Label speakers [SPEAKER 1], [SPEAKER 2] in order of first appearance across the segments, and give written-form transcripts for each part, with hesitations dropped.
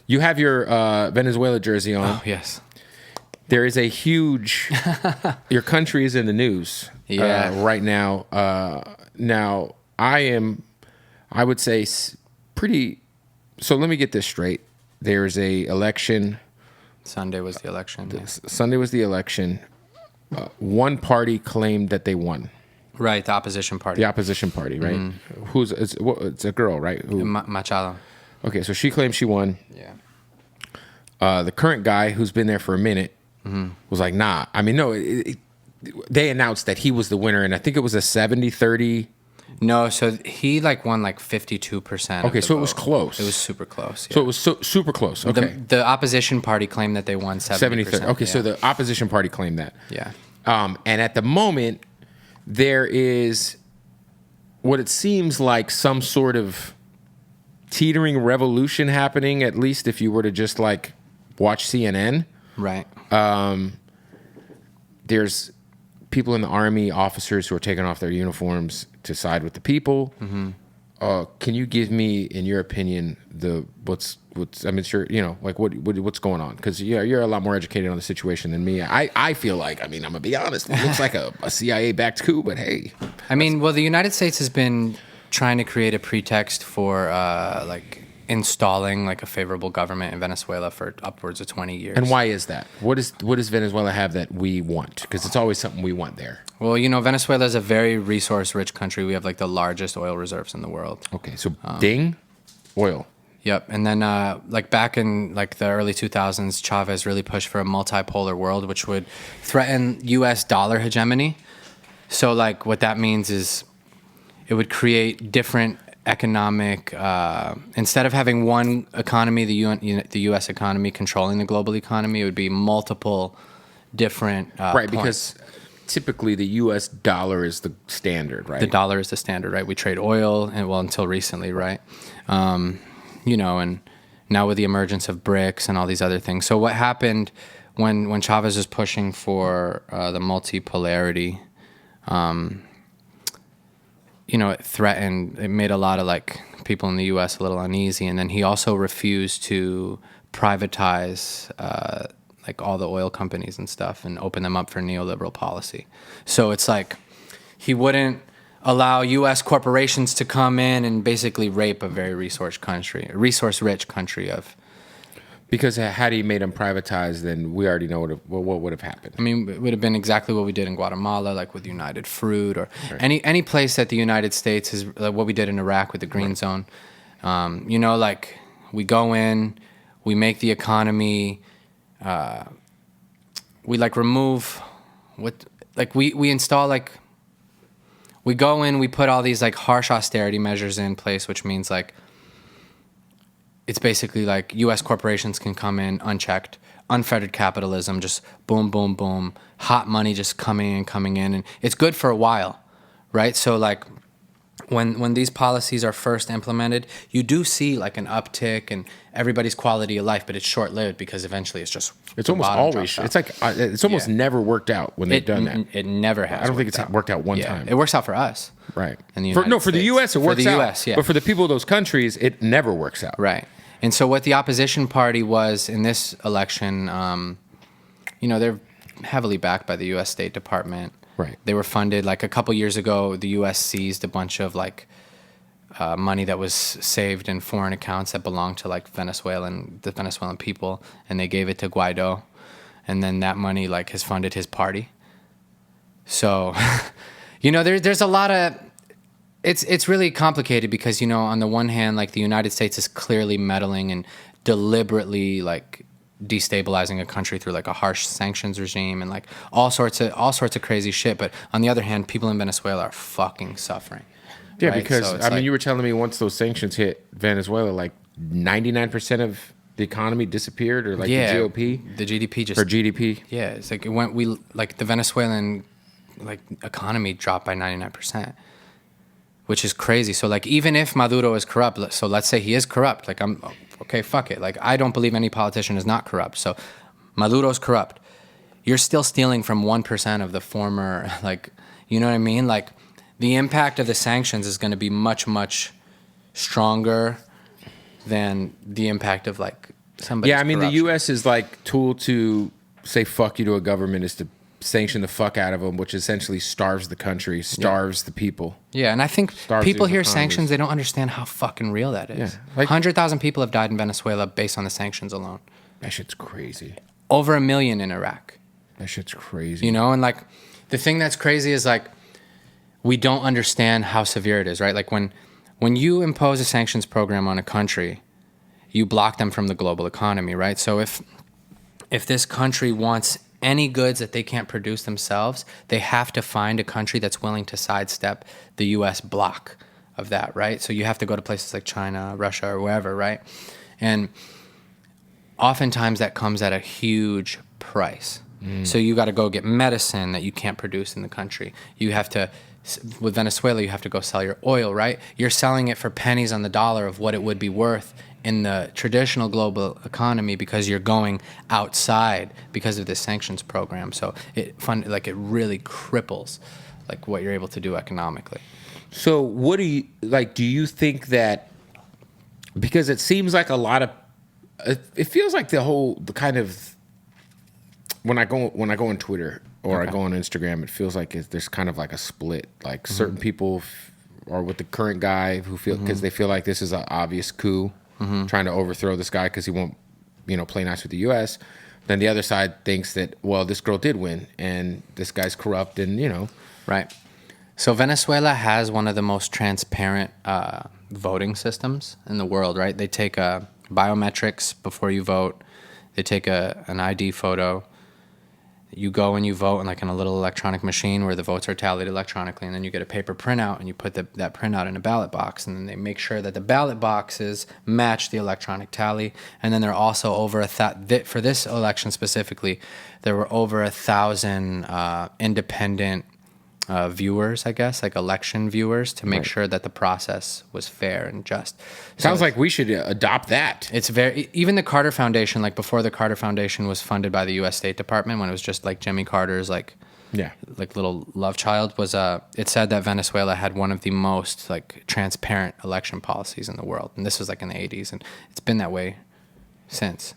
[SPEAKER 1] You have your Venezuela jersey on.
[SPEAKER 2] Oh, yes.
[SPEAKER 1] There is a huge... your country is in the news right now. Now, I would say, pretty... So let me get this straight. There's a election.
[SPEAKER 2] Sunday was the election. Yeah.
[SPEAKER 1] Sunday was the election. One party claimed that they won.
[SPEAKER 2] Right, the opposition party.
[SPEAKER 1] The opposition party, right? Mm-hmm. It's a girl, right?
[SPEAKER 2] Machado.
[SPEAKER 1] Okay, so she claimed she won.
[SPEAKER 2] Yeah.
[SPEAKER 1] The current guy, who's been there for a minute, was like, nah. I mean, no, they announced that he was the winner, and I think it was a 70-30.
[SPEAKER 2] No, so he won 52%.
[SPEAKER 1] Okay, so it was close.
[SPEAKER 2] It was super close. Yeah.
[SPEAKER 1] So it was super close. Okay.
[SPEAKER 2] The opposition party claimed that they won 70%.
[SPEAKER 1] Okay, so the opposition party claimed that.
[SPEAKER 2] Yeah.
[SPEAKER 1] And at the moment, there is what it seems like some sort of teetering revolution happening, at least if you were to just watch CNN.
[SPEAKER 2] Right.
[SPEAKER 1] There's people in the army, officers who are taking off their uniforms to side with the people. Mm-hmm. Can you give me, in your opinion, what's going on? Because you're a lot more educated on the situation than me. I feel like, I'm gonna be honest, it looks like a CIA-backed coup, but hey.
[SPEAKER 2] The United States has been trying to create a pretext for installing a favorable government in Venezuela for upwards of 20 years.
[SPEAKER 1] And why is that? What does Venezuela have that we want? Because it's always something we want there.
[SPEAKER 2] Well, Venezuela is a very resource-rich country. We have the largest oil reserves in the world.
[SPEAKER 1] Okay, so oil.
[SPEAKER 2] Yep, and then back in the early 2000s, Chavez really pushed for a multipolar world, which would threaten U.S. dollar hegemony. So what that means is it would create different economic, instead of having one economy, the U.S. economy controlling the global economy, it would be multiple different
[SPEAKER 1] right,
[SPEAKER 2] points.
[SPEAKER 1] Because typically the U.S. dollar is the standard, right?
[SPEAKER 2] The dollar is the standard, right? We trade oil, and until recently, right? And now with the emergence of BRICS and all these other things. So what happened when Chavez was pushing for the multipolarity, it made a lot of people in the U.S. a little uneasy. And then he also refused to privatize all the oil companies and stuff and open them up for neoliberal policy. So it's he wouldn't allow U.S. corporations to come in and basically rape a very resource-rich country of...
[SPEAKER 1] Because had he made them privatize, then we already know what would have happened.
[SPEAKER 2] It would have been exactly what we did in Guatemala, with United Fruit, or any place that the United States is, what we did in Iraq with the Green Zone. We go in, we make the economy, we remove we install we go in, we put all these harsh austerity measures in place, which means it's basically U.S. corporations can come in unchecked, unfettered capitalism, just boom, boom, boom, hot money just coming in, and it's good for a while, right? So when these policies are first implemented, you do see an uptick in everybody's quality of life, but it's short-lived because eventually it's just
[SPEAKER 1] almost always it's almost never worked out when they've done that.
[SPEAKER 2] It never has.
[SPEAKER 1] I don't think it's worked out one time.
[SPEAKER 2] It works out for us,
[SPEAKER 1] right?
[SPEAKER 2] In the
[SPEAKER 1] for the U.S. it works out.
[SPEAKER 2] US, yeah.
[SPEAKER 1] But for the people of those countries, it never works out.
[SPEAKER 2] Right. And so what the opposition party was in this election, they're heavily backed by the U.S. State Department.
[SPEAKER 1] Right.
[SPEAKER 2] They were funded a couple years ago. The U.S. seized a bunch of money that was saved in foreign accounts that belonged to the Venezuelan people, and they gave it to Guaido, and then that money has funded his party. So, there's a lot of. It's really complicated because on the one hand the United States is clearly meddling and deliberately destabilizing a country through a harsh sanctions regime and all sorts of crazy shit, but on the other hand people in Venezuela are fucking suffering.
[SPEAKER 1] Yeah,
[SPEAKER 2] right?
[SPEAKER 1] because
[SPEAKER 2] so
[SPEAKER 1] you were telling me once those sanctions hit Venezuela 99% of the economy disappeared, or the
[SPEAKER 2] GDP just...
[SPEAKER 1] Or GDP?
[SPEAKER 2] Yeah, it's it went... the Venezuelan economy dropped by 99%. Which is crazy. So even if Maduro is corrupt, so let's say he is corrupt, I'm okay, fuck it. I don't believe any politician is not corrupt. So Maduro's corrupt. You're still stealing from 1% of the former, you know what I mean? The impact of the sanctions is going to be much, much stronger than the impact of somebody's
[SPEAKER 1] Yeah, I mean,
[SPEAKER 2] corruption.
[SPEAKER 1] the U.S. is like tool to say fuck you to a government is to sanction the fuck out of them, which essentially starves the country, starves the people.
[SPEAKER 2] Yeah, and I think
[SPEAKER 1] Starves
[SPEAKER 2] people
[SPEAKER 1] these
[SPEAKER 2] hear
[SPEAKER 1] economies.
[SPEAKER 2] sanctions, they don't understand how fucking real that is.
[SPEAKER 1] Yeah, like-
[SPEAKER 2] 100,000 people have died in Venezuela based on the sanctions alone.
[SPEAKER 1] That shit's crazy.
[SPEAKER 2] Over 1 million in Iraq.
[SPEAKER 1] That shit's crazy.
[SPEAKER 2] You know, and like the thing that's crazy is like we don't understand how severe it is, right? Like when you impose a sanctions program on a country, you block them from the global economy, right? So if this country wants any goods that they can't produce themselves, they have to find a country that's willing to sidestep the US block of that, right? So you have to go to places like China, Russia, or wherever, right? And oftentimes that comes at a huge price. So you got to go get medicine that you can't produce in the country. You have to, with Venezuela, you have to go sell your oil, right? You're selling it for pennies on the dollar of what it would be worth in the traditional global economy because you're going outside because of this sanctions program. So it really cripples like what you're able to do economically.
[SPEAKER 1] So what do you like? Do you think that because it seems like a lot of it feels like the kind of when I go on Twitter or I go on Instagram, it feels like there's kind of like a split. Like certain people are with the current guy who feel because they feel like this is an obvious coup. Trying to overthrow this guy because he won't, play nice with the U.S. Then the other side thinks that, well, this girl did win and this guy's corrupt and,
[SPEAKER 2] Right. So Venezuela has one of the most transparent voting systems in the world, right? They take biometrics before you vote. They take an ID photo. You go and you vote in a little electronic machine where the votes are tallied electronically, and then you get a paper printout and you put that printout in a ballot box, and then they make sure that the ballot boxes match the electronic tally. And then there are also over for this election specifically, there were over 1,000 independent viewers, I guess, like election viewers, to make sure that the process was fair and just.
[SPEAKER 1] Sounds like we should adopt that.
[SPEAKER 2] It's even the Carter Foundation, like before the Carter Foundation was funded by the U.S. State Department, when it was just like Jimmy Carter's like little love child, was it said that Venezuela had one of the most like transparent election policies in the world, and this was like in the 80s, and it's been that way since.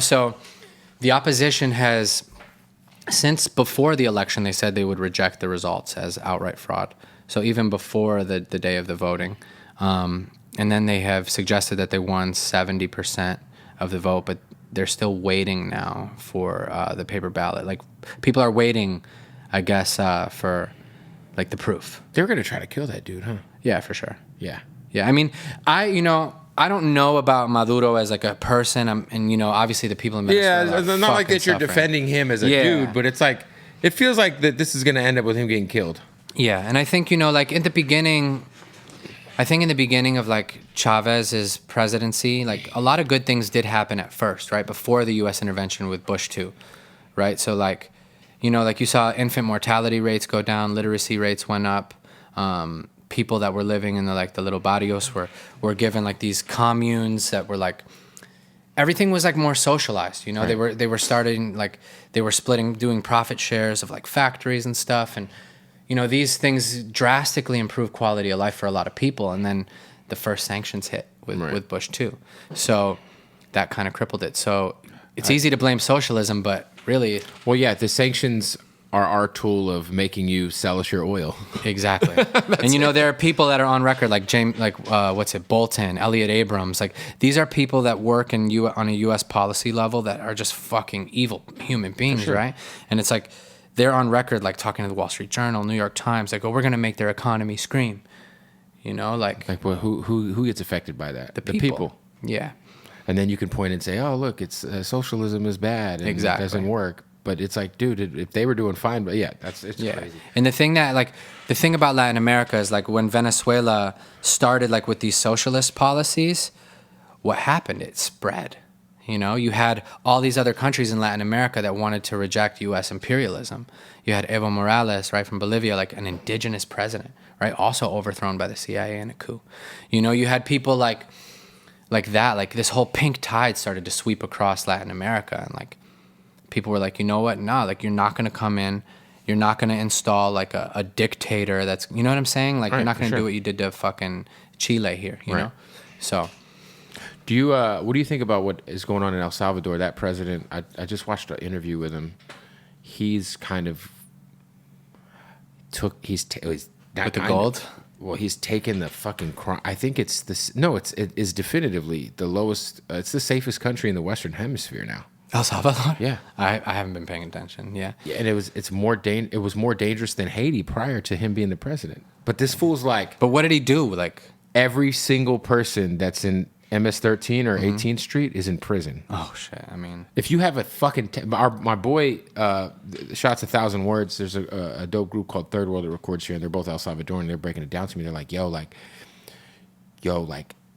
[SPEAKER 2] So the opposition has. Since before the election, they said they would reject the results as outright fraud. So even before the day of the voting. And then they have suggested that they won 70% of the vote, but they're still waiting now for the paper ballot. Like, people are waiting, I guess, for, like, the proof.
[SPEAKER 1] They're going to try to kill that dude, huh?
[SPEAKER 2] Yeah, for sure.
[SPEAKER 1] Yeah.
[SPEAKER 2] Yeah, I mean, I don't know about Maduro as like a person, and obviously the people in Venezuela.
[SPEAKER 1] Yeah, it's not like that you're defending him as a dude, but it's like it feels like that this is going to end up with him getting killed.
[SPEAKER 2] Yeah, and I think like in the beginning of like Chavez's presidency, like a lot of good things did happen at first, right before the U.S. intervention with Bush too, right? So like, like you saw infant mortality rates go down, literacy rates went up. People that were living in the little barrios were given like these communes that were like everything was like more socialized. Right. They were starting like they were doing profit shares of like factories and stuff, and these things drastically improved quality of life for a lot of people. And then the first sanctions hit with Bush too, so that kind of crippled it. So it's easy to blame socialism, but really,
[SPEAKER 1] well, yeah, the sanctions are our tool of making you sell us your oil.
[SPEAKER 2] Exactly. And there are people that are on record like Bolton, Elliot Abrams. Like, these are people that work on a US policy level that are just fucking evil human beings, right? And it's like they're on record like talking to the Wall Street Journal, New York Times, like, oh, we're going to make their economy scream.
[SPEAKER 1] Well, who gets affected by that?
[SPEAKER 2] The people. Yeah.
[SPEAKER 1] And then you can point and say, oh, look, it's socialism is bad and it doesn't work. But it's like, dude, if they were doing fine, but it's crazy.
[SPEAKER 2] And the thing about Latin America is like when Venezuela started like with these socialist policies, what happened? It spread. You had all these other countries in Latin America that wanted to reject U.S. imperialism. You had Evo Morales, right, from Bolivia, like an indigenous president, right, also overthrown by the CIA in a coup. You had people like that, like this whole pink tide started to sweep across Latin America, and like, people were like, you know what? Nah, like, you're not going to come in. You're not going to install like a dictator that's, you know what I'm saying? Like, you're not going to do what you did to fucking Chile here, you know? So.
[SPEAKER 1] Do you what do you think about what is going on in El Salvador? That president, I just watched an interview with him. He's kind of he's not
[SPEAKER 2] With the gold?
[SPEAKER 1] Well, he's taken the fucking crime. I think it's this. No, it is definitively the lowest. It's the safest country in the Western Hemisphere now.
[SPEAKER 2] El Salvador?
[SPEAKER 1] Yeah,
[SPEAKER 2] I haven't been paying attention. Yeah.
[SPEAKER 1] Yeah, and it was more dangerous than Haiti prior to him being the president. But this fool's like.
[SPEAKER 2] But what did he do? Like
[SPEAKER 1] every single person that's in MS-13 or 18th Street is in prison.
[SPEAKER 2] Oh shit! I mean,
[SPEAKER 1] if you have a fucking my boy Shots 1,000 Words. There's a dope group called Third World that records here, and they're both El Salvadoran. They're breaking it down to me. They're like, yo,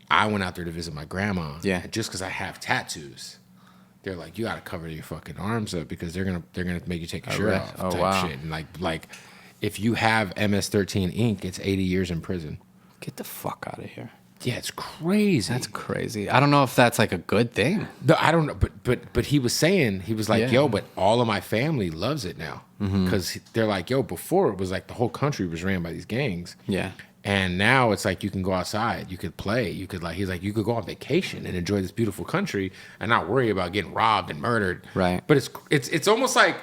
[SPEAKER 1] I went out there to visit my grandma.
[SPEAKER 2] Yeah.
[SPEAKER 1] And just because I have tattoos, they're like, you got to cover your fucking arms up because they're gonna make you take your shirt off.
[SPEAKER 2] Oh
[SPEAKER 1] type
[SPEAKER 2] wow.
[SPEAKER 1] Shit. And like, if you have MS-13 ink, it's 80 years in prison.
[SPEAKER 2] Get the fuck out of here.
[SPEAKER 1] Yeah, it's crazy.
[SPEAKER 2] That's crazy. I don't know if that's like a good thing.
[SPEAKER 1] No, I don't know. But he was saying, he was like, yo, but all of my family loves it now. Because they're like, yo, before it was like the whole country was ran by these gangs.
[SPEAKER 2] Yeah.
[SPEAKER 1] And now it's like you can go outside, you could play, you could he's like, you could go on vacation and enjoy this beautiful country and not worry about getting robbed and murdered.
[SPEAKER 2] Right.
[SPEAKER 1] But it's almost like,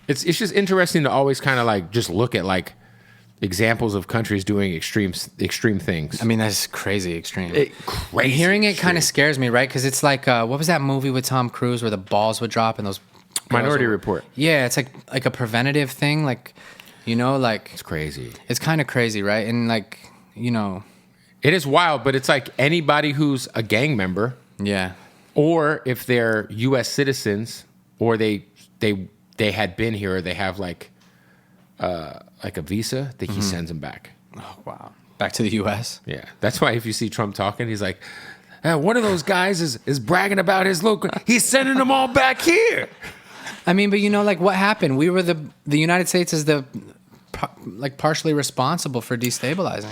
[SPEAKER 1] it's just interesting to always kind of like just look at like examples of countries doing extreme things.
[SPEAKER 2] I mean, that's crazy extreme.
[SPEAKER 1] Crazy.
[SPEAKER 2] Hearing it kind of scares me, right? Because it's like, what was that movie with Tom Cruise where the balls would drop and those
[SPEAKER 1] Minority Report.
[SPEAKER 2] Yeah, it's like a preventative thing, like, you know, like
[SPEAKER 1] It's crazy.
[SPEAKER 2] it's kind of crazy, right? And like, you know,
[SPEAKER 1] It is wild, but it's like anybody who's a gang member,
[SPEAKER 2] yeah,
[SPEAKER 1] or if they're U.S. citizens, or they had been here, or they have like a visa, that he sends them back.
[SPEAKER 2] oh wow, back to the U.S.
[SPEAKER 1] Yeah, that's why if you see Trump talking, he's like, one of those guys is bragging about his local. He's sending them all back here.
[SPEAKER 2] I mean, but you know, like what happened? We were the United States is partially responsible for destabilizing.